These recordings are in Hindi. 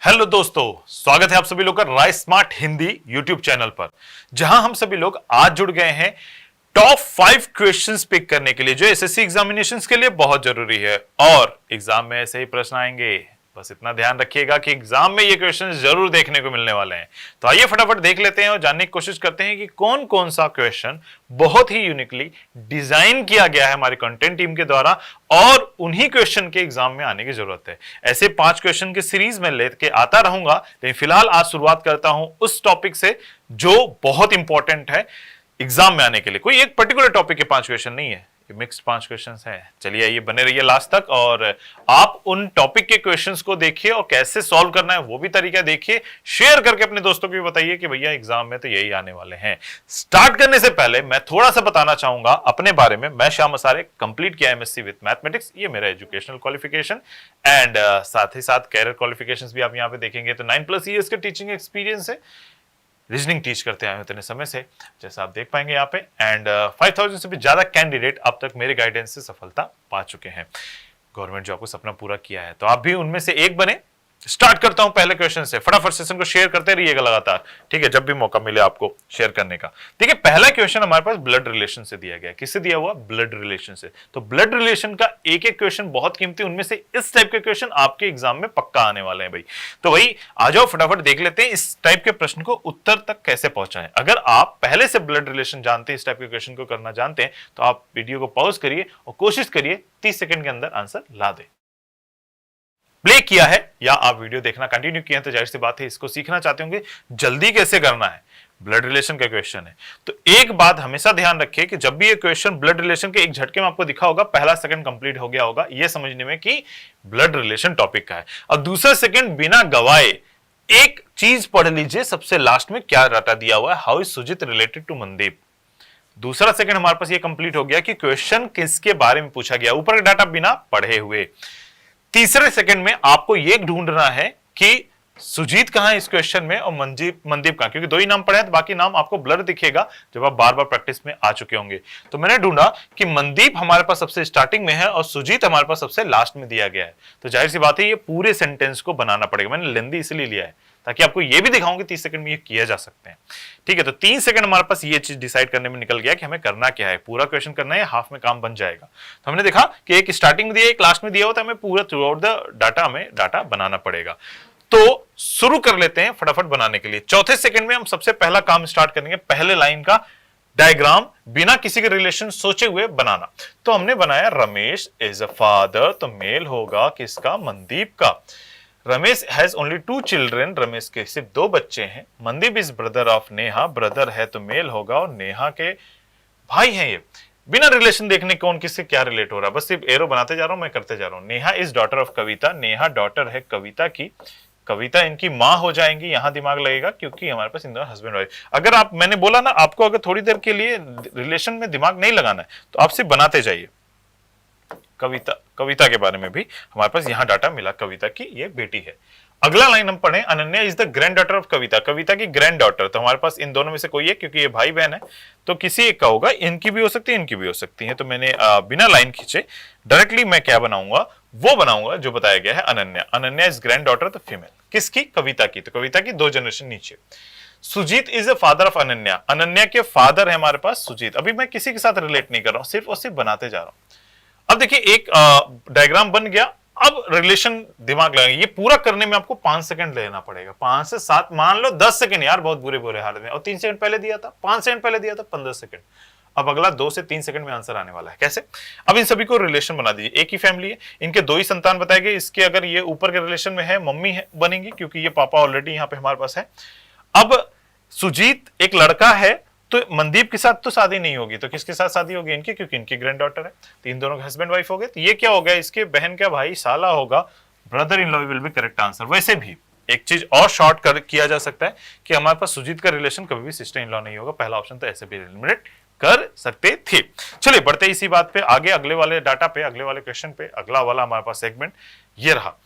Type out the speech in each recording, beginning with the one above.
हेलो दोस्तों, स्वागत है आप सभी लोग का rice smart Hindi YouTube channel पर, जहां हम सभी लोग आज जुड़ गए हैं टॉप 5 क्वेश्चंस पिक करने के लिए जो एसएससी एग्जामिनेशंस के लिए बहुत जरूरी है। और एग्जाम में ऐसे ही प्रश्न आएंगे, बस इतना ध्यान रखिएगा कि एग्जाम में ये क्वेश्चंस जरूर देखने को मिलने वाले हैं। तो आइए फटाफट देख लेते हैं और जानने की कोशिश करते हैं कि कौन कौन सा क्वेश्चन बहुत ही यूनिकली डिजाइन किया गया है हमारी कंटेंट टीम के द्वारा और उन्हीं क्वेश्चन के एग्जाम में आने की जरूरत है। ऐसे 5 क्वेश्चन की सीरीज में लेके आता रहूंगा, लेकिन फिलहाल आज शुरुआत करता हूं उस टॉपिक से जो बहुत इंपॉर्टेंट है एग्जाम में आने के लिए। कोई एक पर्टिकुलर टॉपिक के 5 क्वेश्चन नहीं है, ये मिक्स्ड 5 क्वेश्चंस हैं। चलिए आइए बने रहिए लास्ट तक और आप उन टॉपिक के क्वेश्चंस को देखिए और कैसे सॉल्व करना है वो भी तरीका देखिए, शेयर करके अपने दोस्तों को भी बताइए कि भैया एग्जाम में तो यही आने वाले हैं। स्टार्ट करने से पहले मैं थोड़ा सा बताना चाहूंगा अपने बारे में। मैं श्याम मसारे, कंप्लीट किया एमएससी विद मैथमेटिक्स, ये मेरा एजुकेशनल क्वालिफिकेशन एंड साथ ही साथ कैरियर क्वालिफिकेशंस भी आप यहाँ पे देखेंगे। तो 9+ ईयर्स का टीचिंग एक्सपीरियंस है, रीजनिंग टीच करते आए इतने समय से, जैसा आप देख पाएंगे यहाँ पे। एंड 5000 से भी ज्यादा कैंडिडेट अब तक मेरे गाइडेंस से सफलता पा चुके हैं, गवर्नमेंट जॉब को सपना पूरा किया है। तो आप भी उनमें से एक बने। स्टार्ट करता हूं पहले क्वेश्चन से, फटाफट सेशन को शेयर करते रहिएगा लगातार, ठीक है, जब भी मौका मिले आपको शेयर करने का। ठीक है, पहला क्वेश्चन हमारे पास ब्लड रिलेशन से दिया गया है। किससे दिया हुआ? ब्लड रिलेशन से। तो ब्लड रिलेशन का एक एक क्वेश्चन बहुत कीमती, उनमें से इस टाइप के क्वेश्चन आपके एग्जाम में पक्का आने वाले हैं भाई। तो भाई आ जाओ फटाफट देख लेते हैं इस टाइप के प्रश्न को उत्तर तक कैसे पहुंचाएं। अगर आप पहले से ब्लड रिलेशन जानते हैं, इस टाइप के क्वेश्चन को करना जानते हैं, तो आप वीडियो को पॉज करिए और कोशिश करिए 30 सेकंड के अंदर आंसर ला दे। प्ले किया है या आप वीडियो देखना कंटिन्यू किया है तो जाहिर सी बात है इसको सीखना चाहते होंगे जल्दी कैसे करना है। ब्लड रिलेशन का क्वेश्चन है, तो एक बात हमेशा ध्यान रखिए कि जब भी ये क्वेश्चन ब्लड रिलेशन के एक झटके में आपको दिखा होगा, पहला सेकंड कंप्लीट हो गया होगा ये समझने में कि ब्लड रिलेशन टॉपिक का है, और दूसरा सेकंड बिना गवाए एक चीज पढ़ लीजिए सबसे लास्ट में क्या डाटा दिया हुआ है, how is Sujit related to Mandeep. दूसरा सेकंड हमारे पास ये कंप्लीट हो गया कि क्वेश्चन किसके बारे में पूछा गया, ऊपर का डाटा बिना पढ़े हुए। तीसरे सेकंड में आपको यह ढूंढना है कि सुजीत कहां है इस क्वेश्चन में और मनदीप कहां, क्योंकि दो ही नाम पढ़े हैं तो बाकी नाम आपको ब्लर दिखेगा जब आप बार बार प्रैक्टिस में आ चुके होंगे। तो मैंने ढूंढा कि मनदीप हमारे पास सबसे स्टार्टिंग में है और सुजीत हमारे पास सबसे लास्ट में दिया गया है। तो जाहिर सी बात है ये पूरे सेंटेंस को बनाना पड़ेगा। मैंने लेंदी इसलिए लिया है ताकि आपको ये भी दिखाऊं कि 30 सेकंड में ये किया जा सकते हैं। ठीक है, तो 3 सेकंड हमारे पास ये चीज डिसाइड करने में निकल गया कि हमें करना क्या है। पूरा क्वेश्चन करना है, हाफ में काम बन जाएगा। तो हमने देखा कि एक स्टार्टिंग में दिया, एक लास्ट में दिया होता है, हमें पूरा थ्रू आउट द डाटा हमें डाटा बनाना पड़ेगा। तो शुरू कर लेते हैं फटाफट बनाने के लिए। चौथे सेकंड में हम सबसे पहला काम स्टार्ट करेंगे, पहले लाइन का डायग्राम बिना किसी के रिलेशन सोचे हुए बनाना। तो हमने बनाया रमेश इज अ फादर, तो मेल होगा किसका? मनदीप का। Ramesh has only 2 children, Ramesh के सिर्फ 2 बच्चे हैं। Mandeep is brother of Neha, brother है तो मेल होगा और नेहा के भाई हैं ये। बिना रिलेशन देखने कौन किससे क्या रिलेट हो रहा है, बस सिर्फ एरो बनाते जा रहा हूं, मैं करते जा रहा हूं। Neha is daughter of Kavita, Neha daughter है कविता की, कविता इनकी मां हो जाएंगी। यहां दिमाग लगेगा क्योंकि हमारे पास इन दोनों हस्बैंड वाइफ। अगर आप, मैंने बोला ना आपको अगर थोड़ी देर के लिए रिलेशन में दिमाग नहीं लगाना है तो आप सिर्फ बनाते जाइए। कविता के बारे में भी हमारे पास यहां डाटा मिला, कविता की ये बेटी है। अगला लाइन हम पढ़े, Ananya is the granddaughter of Kavita, Kavita की ग्रैंड डॉटर। तो हमारे पास इन दोनों में से कोई है क्योंकि ये भाई बहन है, तो किसी एक का होगा, इनकी भी हो सकती है इनकी भी हो सकती है। तो मैंने बिना लाइन खींचे डायरेक्टली मैं क्या बनाऊंगा, वो बनाऊंगा जो बताया गया है Ananya. Ananya is granddaughter तो फीमेल, किसकी? कविता की। तो कविता की 2 जनरेशन नीचे। Sujit is a father of Ananya, Ananya के फादर है हमारे पास सुजीत। अभी मैं किसी के साथ रिलेट नहीं कर रहा हूं, सिर्फ और सिर्फ बनाते जा रहा हूं। अब देखिए एक डायग्राम बन गया, अब रिलेशन दिमाग लगाएंगे। ये पूरा करने में आपको 5 सेकंड लेना पड़ेगा, 5 से 7, मान लो 10 सेकंड यार, बहुत बुरे हाल में। और 3 सेकंड पहले दिया था, 5 सेकंड पहले दिया था, 15 सेकंड। अब अगला 2 से 3 सेकंड में आंसर आने वाला है। कैसे? अब इन सभी को रिलेशन बना दीजिए। एक ही फैमिली है, इनके 2 ही संतान बताए गए। इसके अगर ये ऊपर के रिलेशन में है, मम्मी है बनेंगी क्योंकि ये पापा ऑलरेडी यहाँ पे हमारे पास है। अब सुजीत एक लड़का है, तो मनदीप के साथ तो शादी नहीं होगी, तो किसके साथ शादी होगी? इनकी, क्योंकि इनकी ग्रैंड डॉटर है। तो इन दोनों के हस्बैंड वाइफ हो गए। तो ये क्या हो गया? इसके बहन का भाई साला होगा, brother in law will be correct answer. वैसे भी एक चीज और शॉर्ट कर किया जा सकता है कि हमारे पास सुजीत का रिलेशन कभी भी सिस्टर इन लॉ नहीं होगा। पहला ऑप्शन तो ऐसे भी एलिमिनेट कर सकते थे। चलिए बढ़ते इसी बात पे आगे, अगले वाले डाटा पे, अगले वाले क्वेश्चन पे। अगला वाला हमारे पास सेगमेंट ये रहा।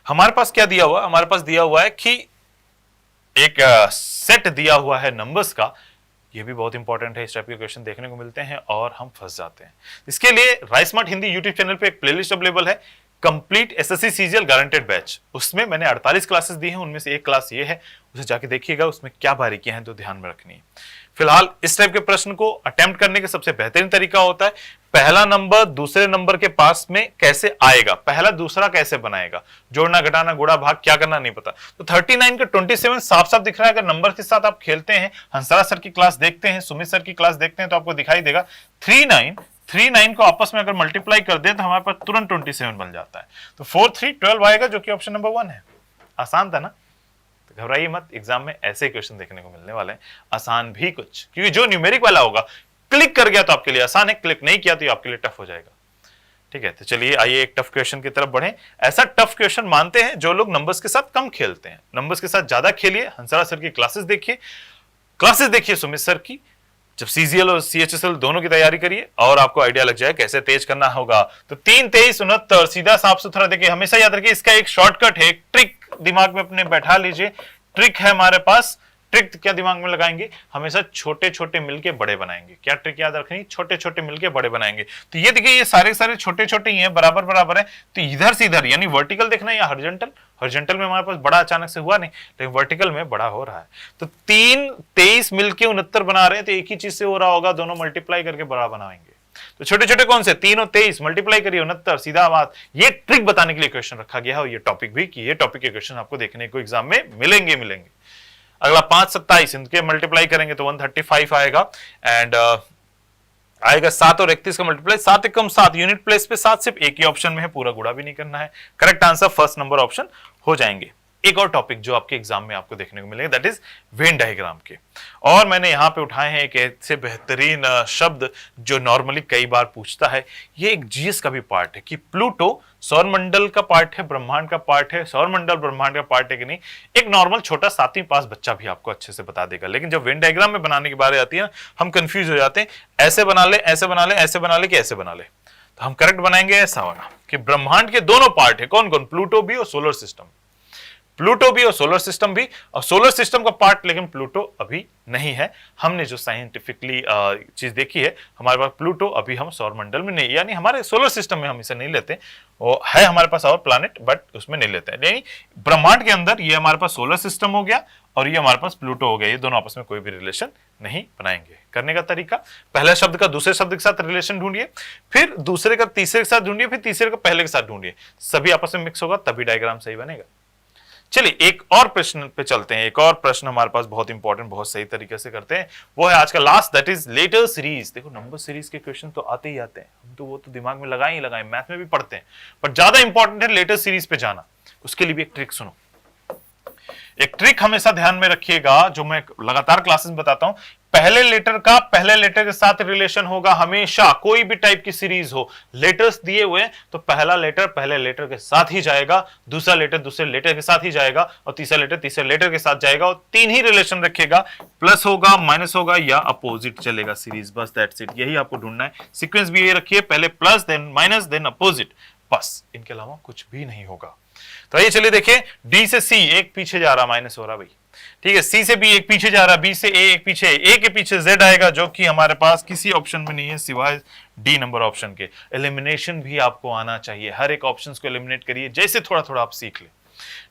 हमारे पास क्या दिया हुआ? हमारे पास दिया हुआ है कि एक सेट दिया हुआ है नंबर्स का। ये भी बहुत इंपॉर्टेंट है, इस टाइप के क्वेश्चन देखने को मिलते हैं और हम फंस जाते हैं। इसके लिए rice smart Hindi YouTube channel पे एक प्लेलिस्ट अवेलेबल है, complete SSC CGL guaranteed batch, उसमें मैंने 48 क्लासेस दी हैं, उनमें से एक क्लास ये है, उसे जाके देखिएगा, उसमें क्या बारीकियां हैं तो ध्यान में रखनी है। फिलहाल इस टाइप के प्रश्न को अटेम्प्ट करने का सबसे बेहतरीन तरीका होता है पहला नंबर दूसरे नंबर के पास में कैसे आएगा, पहला दूसरा कैसे बनाएगा, जोड़ना घटाना गुणा भाग क्या करना नहीं पता। तो 39 का 27 साफ साफ दिख रहा है। अगर नंबर के साथ आप खेलते हैं, हंसरा सर की क्लास देखते हैं, सुमित सर की क्लास देखते हैं, तो आपको दिखाई देगा 39 को आपस में अगर मल्टीप्लाई कर दें तो हमारे पास तुरंत 27 बन जाता है। तो 4 3 12 आएगा, जो कि ऑप्शन नंबर 1 है। आसान था ना? तो घबराइए मत, एग्जाम में ऐसे क्वेश्चन देखने को मिलने वाले हैं, आसान भी कुछ, क्योंकि जो न्यूमेरिक वाला होगा क्लिक कर गया तो आपके लिए आसान है, क्लिक नहीं किया तो ये आपके लिए टफ हो जाएगा। ठीक है, तो चलिए आइए एक टफ क्वेश्चन की तरफ बढ़े। ऐसा टफ क्वेश्चन मानते हैं जो लोग नंबर्स के साथ कम खेलते हैं, नंबर्स के साथ ज्यादा खेलिए। हंसरा सर की क्लासेस देखिए सुमित सर की, जब सीजीएल और सीएचएसएल दोनों की तैयारी करिए और आपको आइडिया लग जाए कैसे तेज करना होगा। तो 3 23 69 सीधा साफ सुथरा देखिए। हमेशा याद रखिए इसका एक शॉर्टकट है, एक ट्रिक दिमाग में अपने बैठा लीजिए। ट्रिक है हमारे पास, ट्रिक क्या दिमाग में लगाएंगे, हमेशा छोटे छोटे मिलके बड़े बनाएंगे। क्या ट्रिक याद रखनी, छोटे छोटे मिलके बड़े बनाएंगे। तो ये देखिए, ये सारे सारे छोटे छोटे ही हैं, बराबर बराबर है। तो इधर से इधर यानी वर्टिकल देखना है या हॉरिजॉन्टल, हॉरिजॉन्टल में हमारे पास बड़ा अचानक से हुआ नहीं, लेकिन वर्टिकल में बड़ा हो रहा है। तो 3 23 मिलके 69 बना रहे हैं, तो एक ही चीज से हो रहा होगा, दोनों मल्टीप्लाई करके बड़ा बनाएंगे। तो छोटे छोटे कौन से, 3 और 23 मल्टीप्लाई करिए 69, सीधा बात। ये ट्रिक बताने के लिए क्वेश्चन रखा गया है, और ये टॉपिक भी कि ये टॉपिक के क्वेश्चन आपको देखने को एग्जाम में मिलेंगे। अगला 5 27 इनके मल्टीप्लाई करेंगे तो 135 आएगा। एंड आएगा 7 और 31 का मल्टीप्लाई, 7 एकम 7, यूनिट प्लेस पे 7 सिर्फ एक ही ऑप्शन में है, पूरा गुणा भी नहीं करना है। Correct answer first number option हो जाएंगे। एक और टॉपिक जो आपके एग्जाम में आपको देखने को मिलेगा, दैट इज वेन डायग्राम के। और मैंने यहां पे उठाए हैं एक ऐसे बेहतरीन शब्द जो नॉर्मली कई बार पूछता है, ये एक जीएस का भी पार्ट है कि प्लूटो सौरमंडल का पार्ट है, ब्रह्मांड का पार्ट है, सौरमंडल ब्रह्मांड का पार्ट है कि नहीं। एक नॉर्मल छोटा 7वीं पास बच्चा भी आपको अच्छे से बता देगा, लेकिन जब वेन डायग्राम में बनाने की बारी आती है हम कंफ्यूज हो जाते हैं, ऐसे बना ले, ऐसे बना ले, ऐसे बना ले कि ऐसे बना ले। तो हम करेक्ट बनाएंगे ऐसा वाला कि ब्रह्मांड के दोनों पार्ट है, कौन कौन, प्लूटो भी और सोलर सिस्टम, प्लूटो भी और सोलर सिस्टम भी, और सोलर सिस्टम का पार्ट लेकिन प्लूटो अभी नहीं है। हमने जो साइंटिफिकली चीज देखी है, हमारे पास प्लूटो अभी हम सौरमंडल में नहीं, यानी हमारे सोलर सिस्टम में हम इसे नहीं लेते, वो है हमारे पास और प्लैनेट बट उसमें नहीं लेते हैं। यानी ब्रह्मांड के अंदर ये हमारे पास सोलर सिस्टम हो गया और ये हमारे पास प्लूटो हो गया, ये दोनों आपस में कोई भी रिलेशन नहीं बनाएंगे। करने का तरीका, पहले शब्द का दूसरे शब्द के साथ रिलेशन ढूंढिए, फिर दूसरे का तीसरे के साथ ढूंढिए, फिर तीसरे का पहले के साथ ढूंढिए, सभी आपस में मिक्स होगा तभी डायग्राम सही बनेगा। चलिए एक और प्रश्न पे चलते हैं। एक और प्रश्न हमारे पास बहुत इंपॉर्टेंट, बहुत सही तरीके से करते हैं, वो है आज का last, that is letter series. देखो नंबर सीरीज के क्वेश्चन तो आते ही आते हैं, हम तो वो तो दिमाग में लगाए ही लगाए, मैथ में भी पढ़ते हैं, पर ज्यादा इंपॉर्टेंट है लेटर सीरीज पे जाना। उसके लिए भी एक ट्रिक सुनो, एक ट्रिक हमेशा ध्यान में रखिएगा जो मैं लगातार क्लासेस में बताता हूं। पहले लेटर का पहले लेटर के साथ रिलेशन होगा हमेशा, कोई भी टाइप की सीरीज हो, लेटर्स दिए हुए तो पहला लेटर पहले लेटर के साथ ही जाएगा, दूसरा लेटर दूसरे लेटर के साथ ही जाएगा, और तीसरा लेटर तीसरे लेटर के साथ जाएगा, और 3 ही रिलेशन रखेगा, प्लस होगा, माइनस होगा या अपोजिट चलेगा सीरीज, बस दैट्स इट। यही आपको ढूंढना है। सीक्वेंस भी ये रखिए, पहले plus then minus then opposite, बस इनके अलावा कुछ भी नहीं होगा। तो आइए चलिए देखिए, डी से सी एक पीछे जा रहा, माइनस हो रहा भाई, ठीक है। सी से बी एक पीछे जा रहा, बी से ए एक पीछे, ए के पीछे जेड आएगा, जो कि हमारे पास किसी ऑप्शन में नहीं है सिवाय डी नंबर ऑप्शन के। एलिमिनेशन भी आपको आना चाहिए, हर एक ऑप्शन को एलिमिनेट करिए, जैसे थोड़ा थोड़ा आप सीख ले,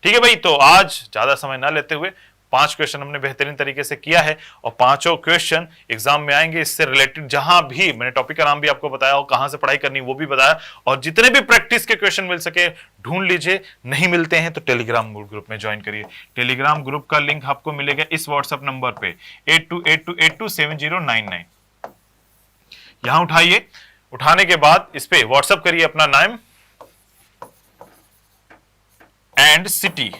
ठीक है भाई। तो आज ज्यादा समय ना लेते हुए 5 क्वेश्चन हमने बेहतरीन तरीके से किया है, और 5 क्वेश्चन एग्जाम में आएंगे इससे रिलेटेड। जहां भी मैंने टॉपिक का नाम भी आपको बताया और कहां से पढ़ाई करनी वो भी बताया, और जितने भी प्रैक्टिस के क्वेश्चन मिल सके ढूंढ लीजिए। नहीं मिलते हैं तो टेलीग्राम ग्रुप में ज्वाइन करिए। टेलीग्राम ग्रुप का लिंक आपको मिलेगा इस व्हाट्सएप नंबर पे 8282827099। यहां उठाइए, उठाने के बाद इस पे व्हाट्सएप करिए अपना नाम एंड सिटी,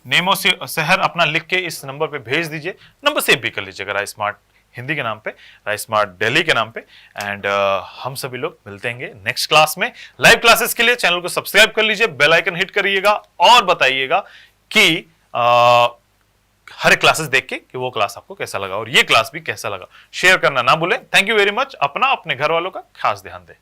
नेमो से शहर अपना लिख के इस नंबर पे भेज दीजिए। नंबर सेव भी कर लीजिएगा राइस स्मार्ट हिंदी के नाम पे, राइस स्मार्ट दिल्ली के नाम पे। एंड हम सभी लोग मिलते हैं नेक्स्ट क्लास में। लाइव क्लासेस के लिए चैनल को सब्सक्राइब कर लीजिए, बेल आइकन हिट करिएगा, और बताइएगा कि हर क्लासेस देख के कि वो क्लास आपको कैसा लगा और ये क्लास भी कैसा लगा। शेयर करना ना भूलें। Thank you very much. अपना अपने घर वालों का खास ध्यान दें।